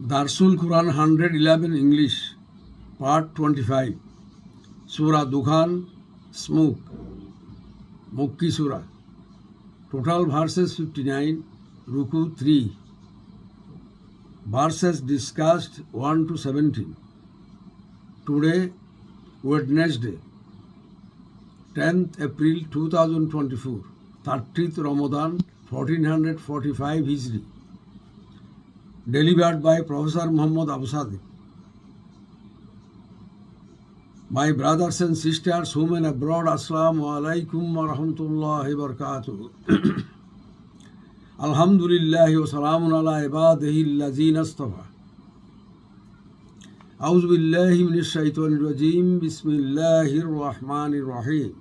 Darsul Qur'an 111 English, Part 25, Surah Dukhan, Smoke, Mukki Surah. Total verses 59, Ruku 3. Verses discussed 1 to 17. Today, Wednesday, 10th April 2024, 30th Ramadan 1445 Hijri. Delivered by Professor Muhammad Abu Sadiq. My brothers and sisters, home and abroad, Assalamu alaikum wa rahmatullahi wa barakatuh. Alhamdulillahi wa salamun ala ibadihi allazina astafa. A'udhu billahi minash shaitanir rajim. Bismillahir rahmanir rahim.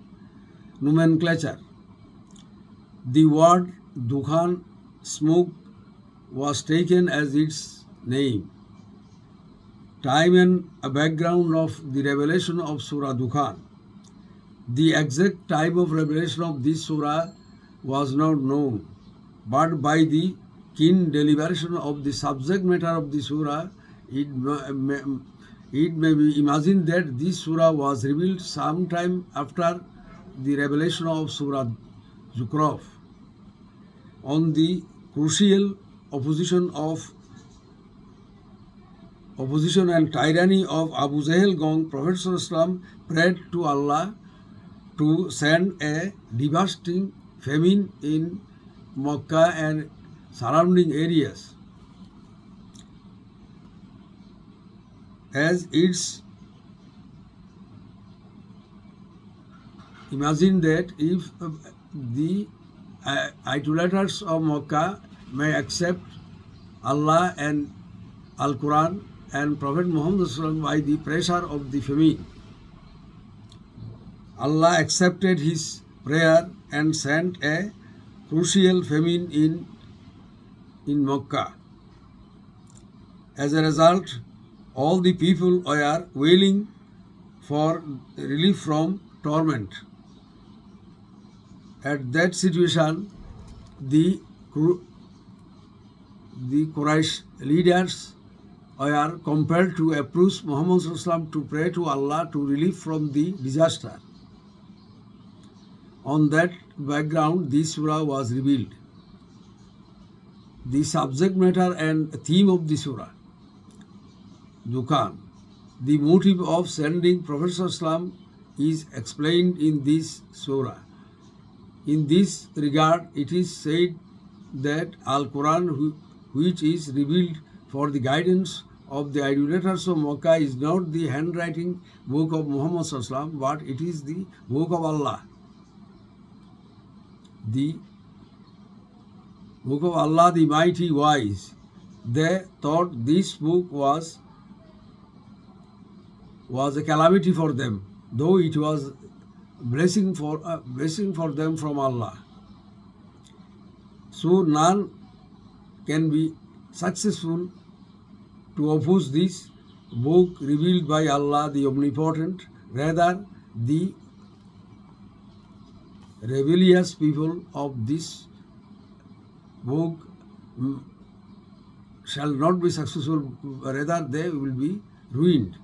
Nomenclature. The word Dukhan, smoke, was taken as its name. Time and a background of the revelation of Surah Dukhan. The exact time of revelation of this surah was not known, but by the keen deliberation of the subject matter of the surah, it may be imagined that this surah was revealed sometime after the revelation of Surah Zukhruf. On the crucial opposition and tyranny of Abu Jahl Gong, Prophet ﷺ prayed to Allah to send a devastating famine in Makkah and surrounding areas. As it's imagined that if the idolaters of Makkah may accept Allah and Al-Quran and Prophet Muhammad by the pressure of the famine. Allah accepted his prayer and sent a crucial famine in Makkah. As a result, all the people were wailing for relief from torment. At that situation, the Quraysh leaders were compelled to approach Muhammad to pray to Allah to relief from the disaster. On that background, this surah was revealed. The subject matter and theme of the surah, Dukhan. The motive of sending Prophet is explained in this surah. In this regard, it is said that Al-Quran, which is revealed for the guidance of the idolaters of Makkah, is not the handwriting book of Muhammad ﷺ, but it is the book of Allah. The book of Allah, the mighty wise. They thought this book was a calamity for them, though it was blessing for them from Allah. So none can be successful to oppose this book revealed by Allah the Omnipotent. Rather, the rebellious people of this book shall not be successful, rather they will be ruined.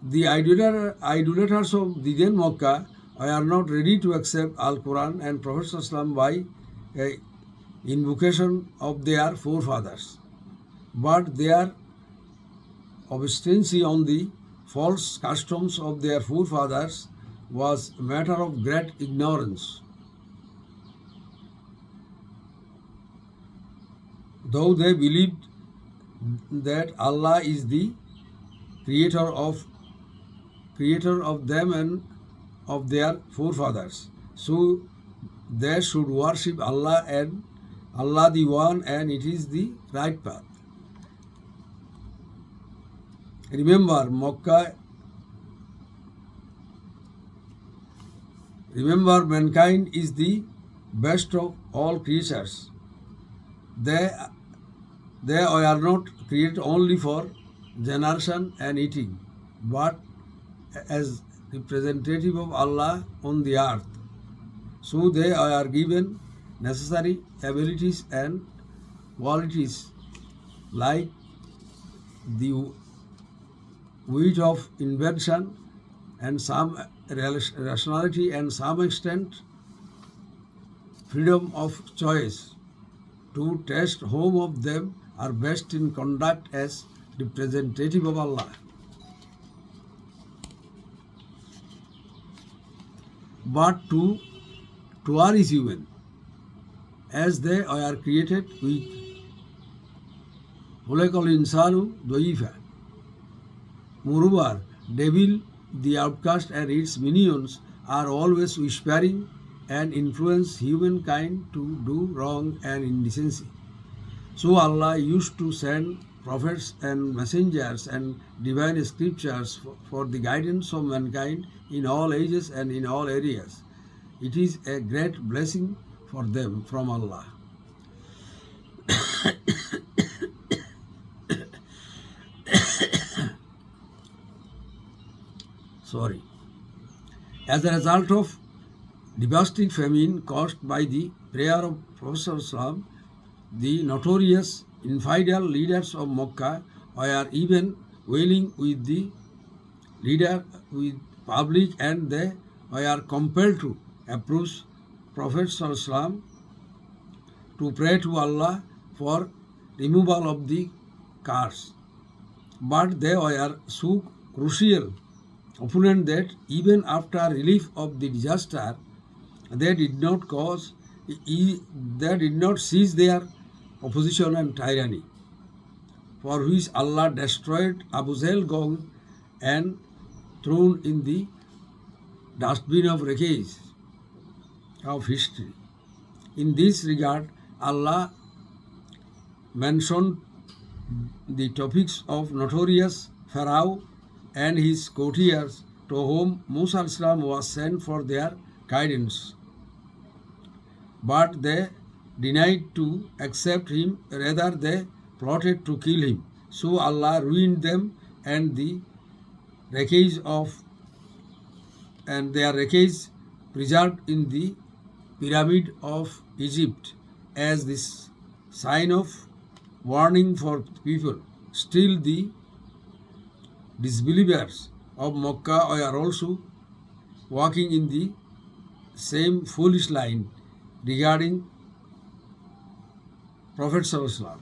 The idolaters of the then Makkah are not ready to accept Al-Quran and Prophet ﷺ by invocation of their forefathers, but their obstinacy on the false customs of their forefathers was a matter of great ignorance. Though they believed that Allah is the creator of them and of their forefathers, so they should worship Allah and Allah the One, and it is the right path. Remember, mankind is the best of all creatures. They are not created only for generation and eating, but as representative of Allah on the earth. So they are given necessary abilities and qualities like the weight of invention and some rationality and some extent freedom of choice. To test whom of them are best in conduct as representative of Allah. But two are is human, as they are created weak. Hulekal insanu doifa. Moreover, devil, the outcast, and its minions are always whispering and influence humankind to do wrong and indecency. So Allah used to send prophets and messengers and divine scriptures for the guidance of mankind in all ages and in all areas. It is a great blessing for them from Allah. As a result of devastating famine caused by the prayer of Prophet ﷺ, the notorious infidel leaders of Mecca were even wailing with the public, and they were compelled to approach Prophet ﷺ to pray to Allah for removal of the curse. But they were so crucial opponent that even after relief of the disaster, they did not cease their opposition and tyranny, for which Allah destroyed Abu Jahl Gong and thrown in the dustbin of wreckage of history. In this regard, Allah mentioned the topics of notorious Pharaoh and his courtiers, to whom Musa al-Islam was sent for their guidance. But they denied to accept him, rather they plotted to kill him. So Allah ruined them, and their wreckage preserved in the pyramid of Egypt as this sign of warning for people. Still, the disbelievers of Mecca are also walking in the same foolish line regarding Prophet ﷺ.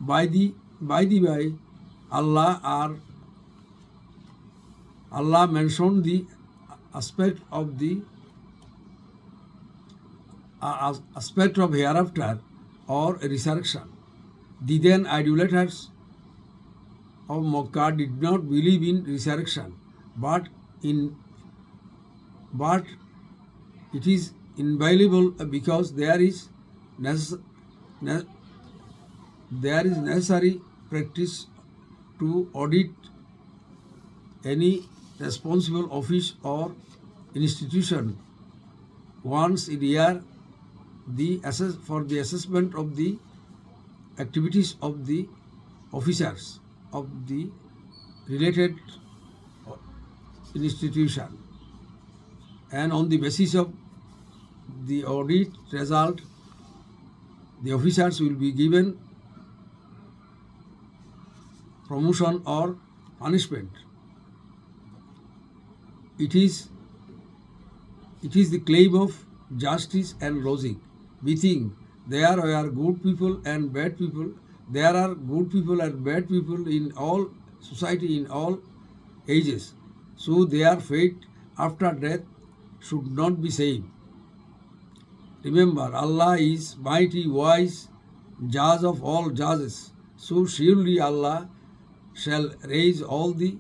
By the way, Allah mentioned the aspect of hereafter or resurrection. The then idolaters of Mecca did not believe in resurrection, but it is inviolable because there is necessary practice to audit any responsible office or institution once a year for the assessment of the activities of the officers of the related institution, and on the basis of the audit result, the officers will be given promotion or punishment. It is the claim of justice and logic. We think there are good people and bad people. There are good people and bad people in all society, in all ages. So their fate after death should not be same. Remember, Allah is mighty, wise, judge of all judges. So surely Allah shall raise all the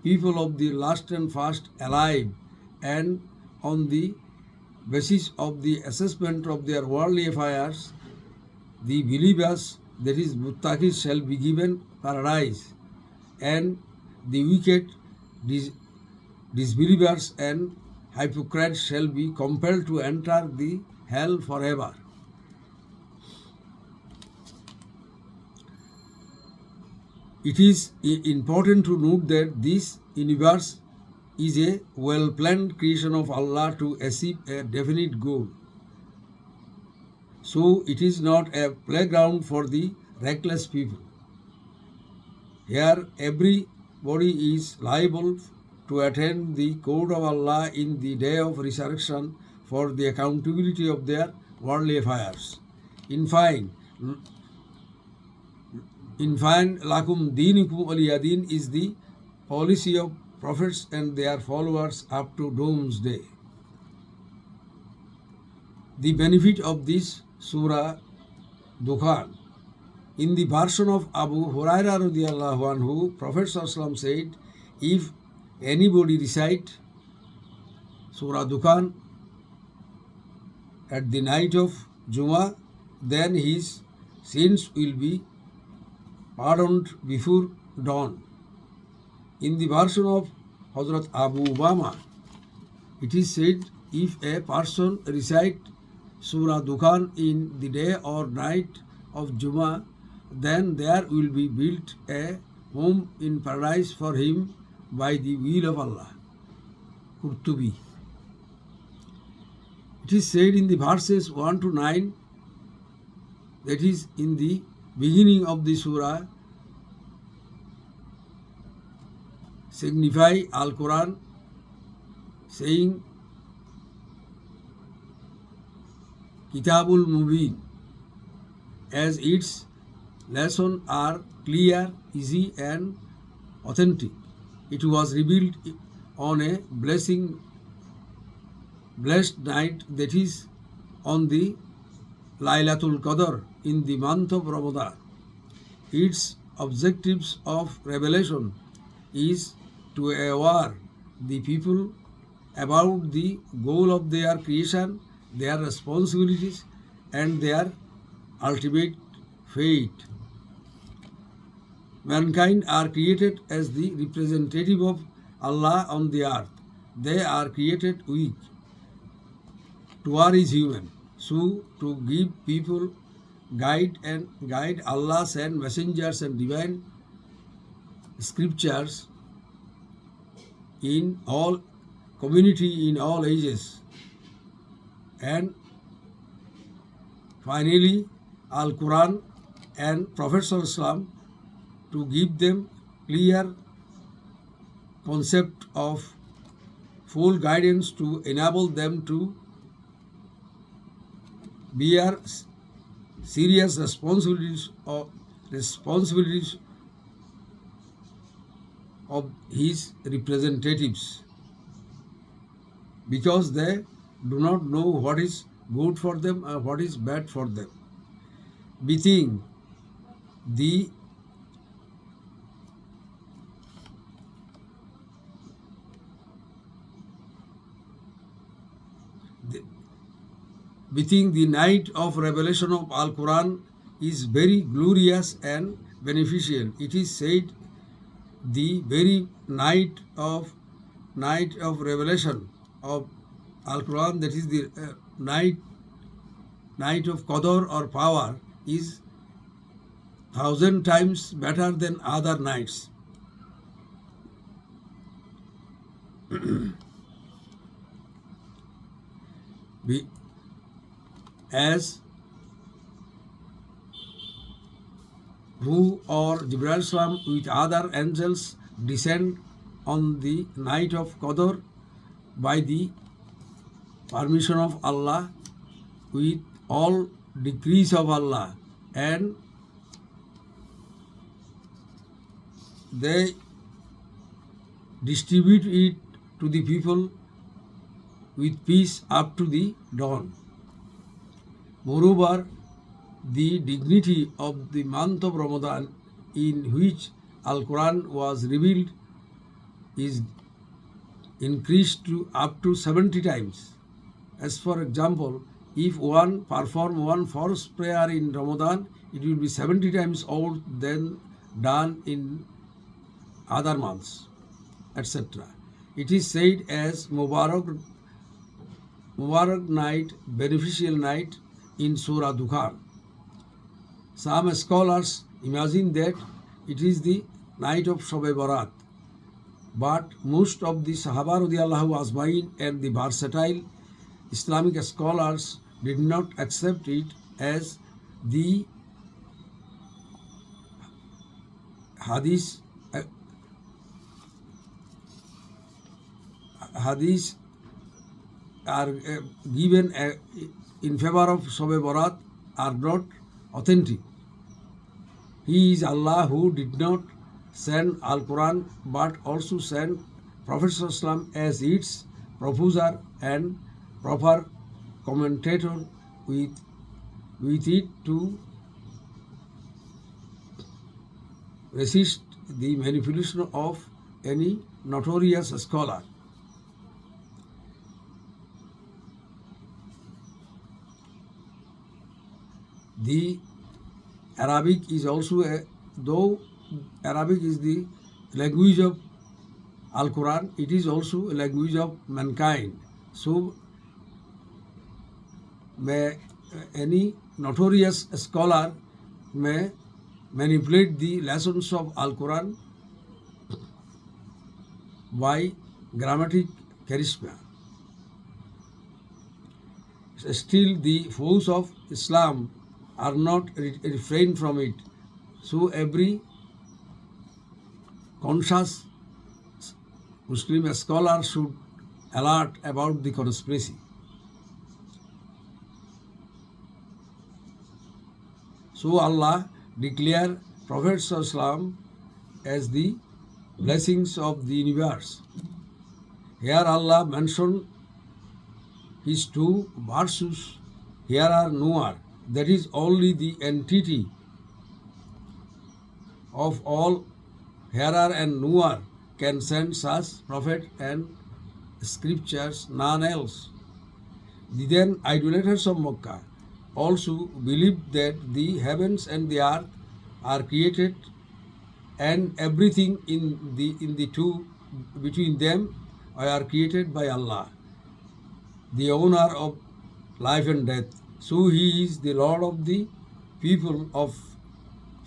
people of the last and first alive, and on the basis of the assessment of their worldly affairs, the believers, that is muttaqis, shall be given paradise, and the wicked disbelievers and hypocrites shall be compelled to enter the hell forever. It is important to note that this universe is a well-planned creation of Allah to achieve a definite goal. So it is not a playground for the reckless people. Here everybody is liable to attend the court of Allah in the day of resurrection for the accountability of their worldly affairs. In fine, lakum dinukum waliyadin is the policy of prophets and their followers up to doomsday. The benefit of this surah Dukhan. In the version of Abu Hurairah radiyallahu anhu, Prophet ﷺ said, if anybody recite surah Dukhan at the night of Jummah, then his sins will be pardoned before dawn. In the version of Hazrat Abu Ubama, it is said, if a person recite Surah Dukhan in the day or night of Jummah, then there will be built a home in paradise for him by the will of Allah. Qurtubi. It is said in the verses 1 to 9, that is in the beginning of the surah, signify Al-Quran, saying Kitabul Mubin, as its lessons are clear, easy and authentic. It was revealed on a blessed night, that is on the Laylatul Qadr in the month of Ramadan. Its objectives of revelation is to aware the people about the goal of their creation, their responsibilities and their ultimate fate. Mankind are created as the representative of Allah on the earth. They are created weak. War is human. So to give people guide Allah send messengers and divine scriptures in all community in all ages. And finally, Al-Quran and Prophet ﷺ to give them clear concept of full guidance to enable them to bear serious responsibilities of his representatives, because they do not know what is good for them or what is bad for them. Being the night of revelation of Al-Quran is very glorious and beneficial. It is said the very night of revelation of Al-Quran, that is the night of Qadr or power, is 1,000 times better than other nights. As who or Jibreel Salam with other angels descend on the night of Qadr by the permission of Allah with all decrees of Allah, and they distribute it to the people with peace up to the dawn. Moreover, the dignity of the month of Ramadan, in which Al-Quran was revealed, is increased to up to 70 times. As for example, if one perform one force prayer in Ramadan, it will be 70 times more than done in other months, etc. It is said as Mubarak night, beneficial night in Surah Dukhan. Some scholars imagine that it is the night of Shab-e Barat, but most of the Sahaba radiyallahu ajmain and the versatile Islamic scholars did not accept it as the hadith are given in favor of Shobe Barat are not authentic. He is Allah who did not send Al-Quran but also sent Prophet ﷺ as its proposer and proper commentator with it to resist the manipulation of any notorious scholar. The Arabic is also though Arabic is the language of Al-Quran, it is also a language of mankind. So any notorious scholar may manipulate the lessons of Al-Quran by grammatic charisma. Still, the foes of Islam are not refrained from it. So every conscious Muslim scholar should alert about the conspiracy. So Allah declared Prophet ﷺ as the blessings of the universe. Here Allah mentioned his two virtues. Here are Noor, that is only the entity of all hearer and knower can send such prophet and scriptures, none else. The then idolaters of Makkah also believed that the heavens and the earth are created and everything in the two between them are created by Allah, the owner of life and death. So He is the Lord of the people of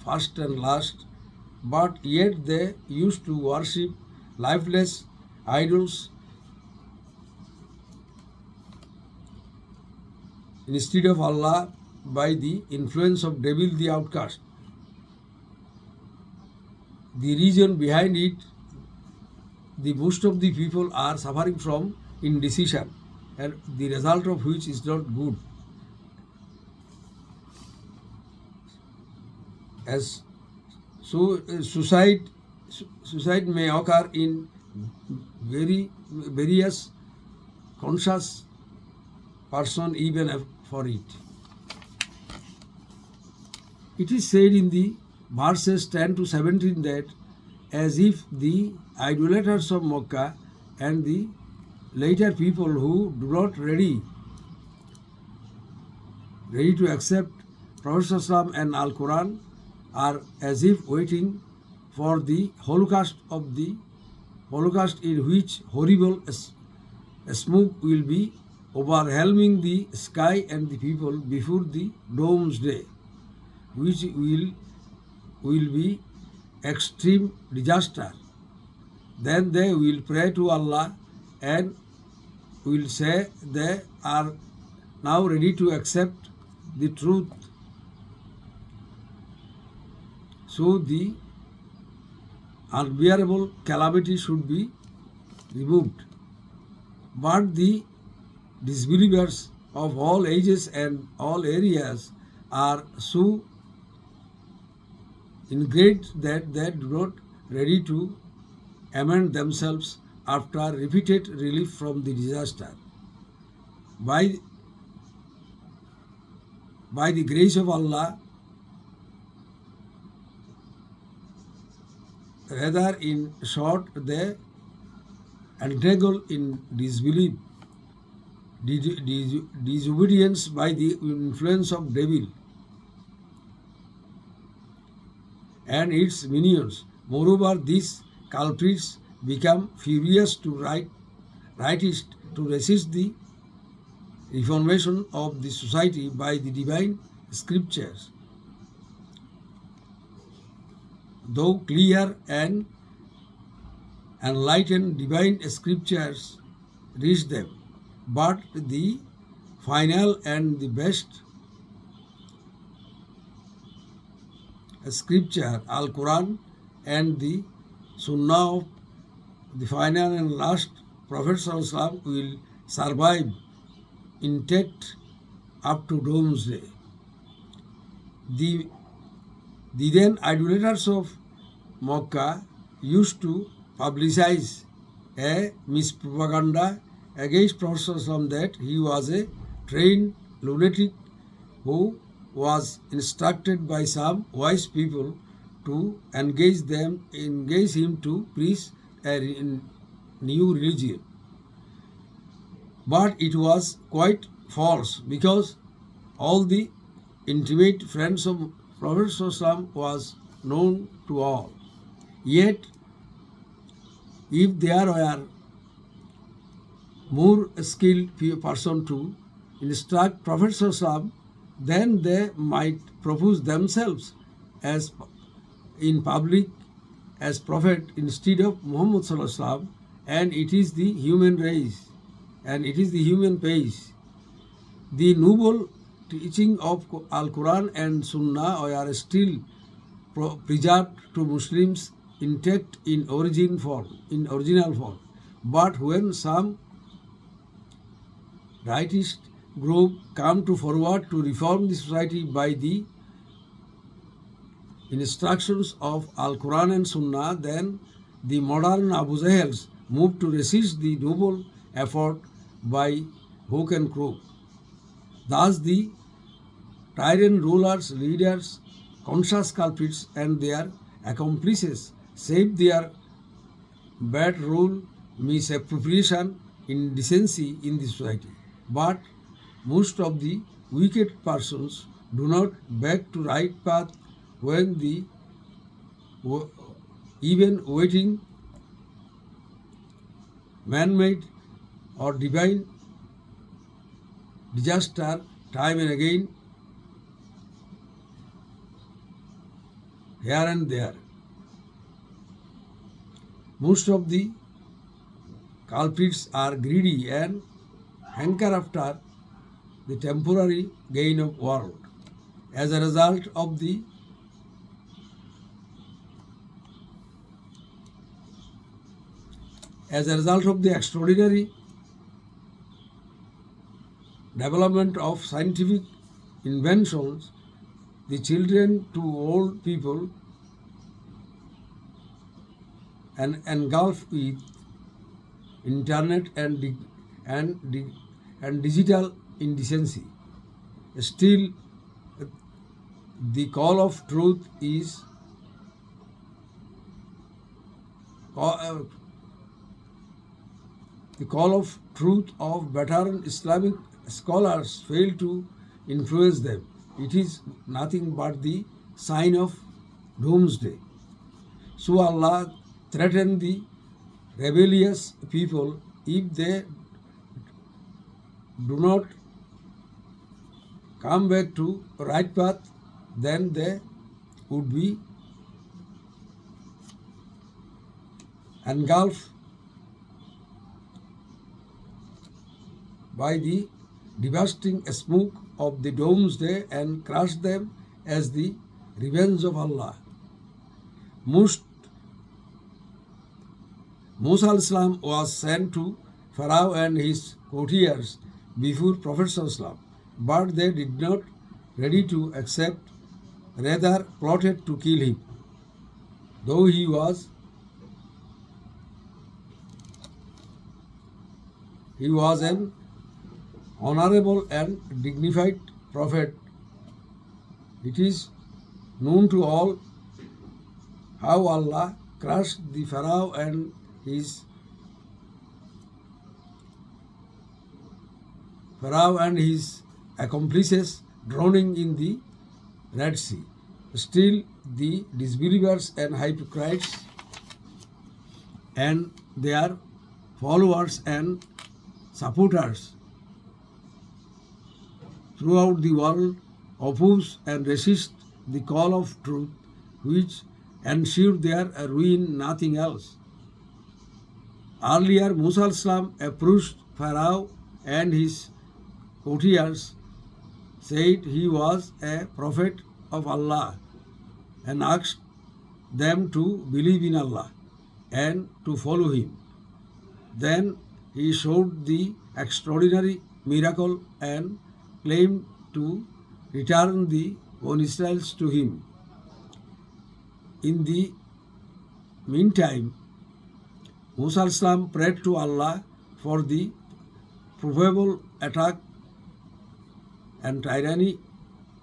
first and last, but yet they used to worship lifeless idols instead of Allah by the influence of devil the outcast. The reason behind it, the most of the people are suffering from indecision, and the result of which is not good. As so, suicide may occur in various conscious person even for it. It is said in the verses 10 to 17 that as if the idolaters of Makkah and the later people who do not ready to accept Prophet ﷺ and Al-Quran are as if waiting for the Holocaust in which horrible smoke will be overwhelming the sky and the people before the doomsday, which will be extreme disaster. Then they will pray to Allah and will say they are now ready to accept the truth. So the unbearable calamity should be removed. But the disbelievers of all ages and all areas are so ingrate that they do not ready to amend themselves after repeated relief from the disaster. By the grace of Allah, rather in short, they entangle in disbelief, disobedience by the influence of devil and its minions. Moreover, these culprits become furious to rightist to resist the reformation of the society by the divine scriptures. Though clear and enlightened divine scriptures reach them, but the final and the best scripture, Al-Qur'an, and the Sunnah of the final and last Prophet ﷺ will survive intact up to doomsday. The then idolaters of Makkah used to publicize a mispropaganda against Prophet ﷺ that he was a trained lunatic who was instructed by some wise people to engage him to preach a new religion. But it was quite false, because all the intimate friends of Prophet ﷺ was known to all. Yet, if there were more skilled person to instruct Prophet ﷺ, then they might propose themselves as in public as prophet instead of Muhammad ﷺ, and it is the human race and it is the human pace. The noble teaching of Al-Quran and Sunnah are still preserved to Muslims intact in original form. But when some rightist group come to forward to reform the society by the instructions of Al-Quran and Sunnah, then the modern Abu Jahals move to resist the noble effort by hook and crook. Thus the tyrant rulers, leaders, conscious culprits and their accomplices save their bad rule, misappropriation, indecency in the society. But most of the wicked persons do not back to right path when the even waiting man-made or divine disaster time and again here and there. Most of the culprits are greedy and hanker after the temporary gain of world. As a result of the extraordinary development of scientific inventions, the children to old people and engulfed with internet and digital indecency. Still, the call of truth is the call of truth of veteran Islamic scholars fail to influence them. It is nothing but the sign of doomsday. So Allah threatened the rebellious people, if they do not come back to right path, then they would be engulfed by the devastating smoke of the doomsday and crush them as the revenge of Allah. Musa al-Islam was sent to Pharaoh and his courtiers before Prophet ﷺ, but they did not ready to accept, rather plotted to kill him, though he was an honorable and dignified prophet. It is known to all how Allah crushed the Pharaoh and his accomplices, drowning in the Red Sea. Still, the disbelievers and hypocrites and their followers and supporters throughout the world oppose and resist the call of truth, which ensured their ruin, nothing else. Earlier, Musa al-Islam approached Pharaoh and his courtiers, said he was a prophet of Allah, and asked them to believe in Allah and to follow Him. Then he showed the extraordinary miracle and claimed to return the Bani Israel to him. In the meantime, Musa Islam prayed to Allah for the probable attack and tyranny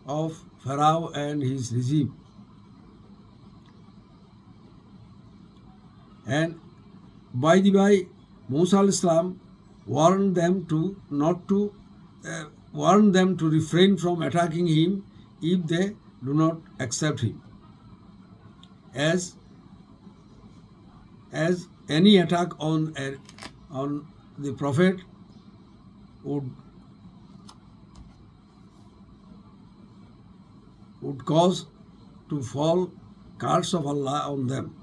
of Pharaoh and his regime. And by the way, Musa Islam warned them to refrain from attacking him if they do not accept him, as any attack on the Prophet would cause to fall curse of Allah on them.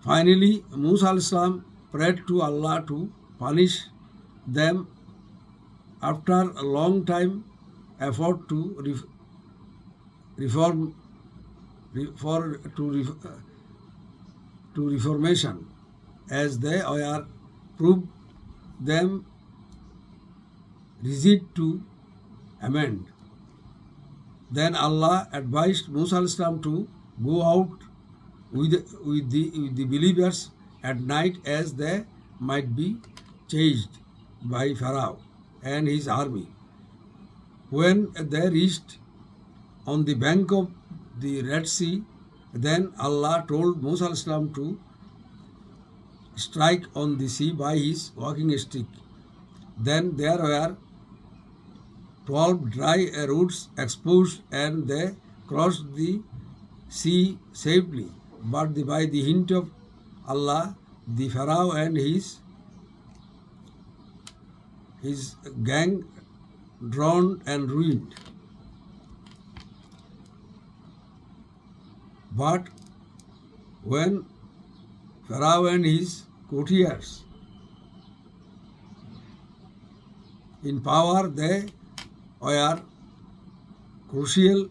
Finally, Musa Islam prayed to Allah to punish them after a long time effort to reformation, as they were proved them rigid to amend. Then Allah advised Musa Islam to go out with the believers at night, as they might be chased by Pharaoh and his army. When they reached on the bank of the Red Sea, then Allah told Musa Islam to strike on the sea by his walking stick. Then there were 12 dry roots exposed, and they crossed the sea safely. But by the hint of Allah, the Pharaoh and his gang drowned and ruined. But when Pharaoh and his courtiers in power, they were crucial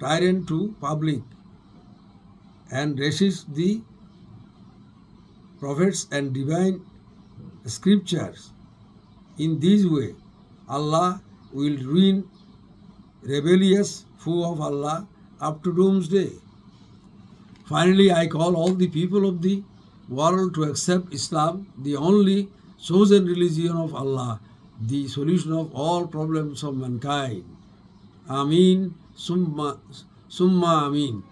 tyrant to public and resist the prophets and divine scriptures. In this way, Allah will ruin rebellious foe of Allah up to doomsday. Finally, I call all the people of the world to accept Islam, the only chosen religion of Allah, the solution of all problems of mankind. Ameen, summa ameen.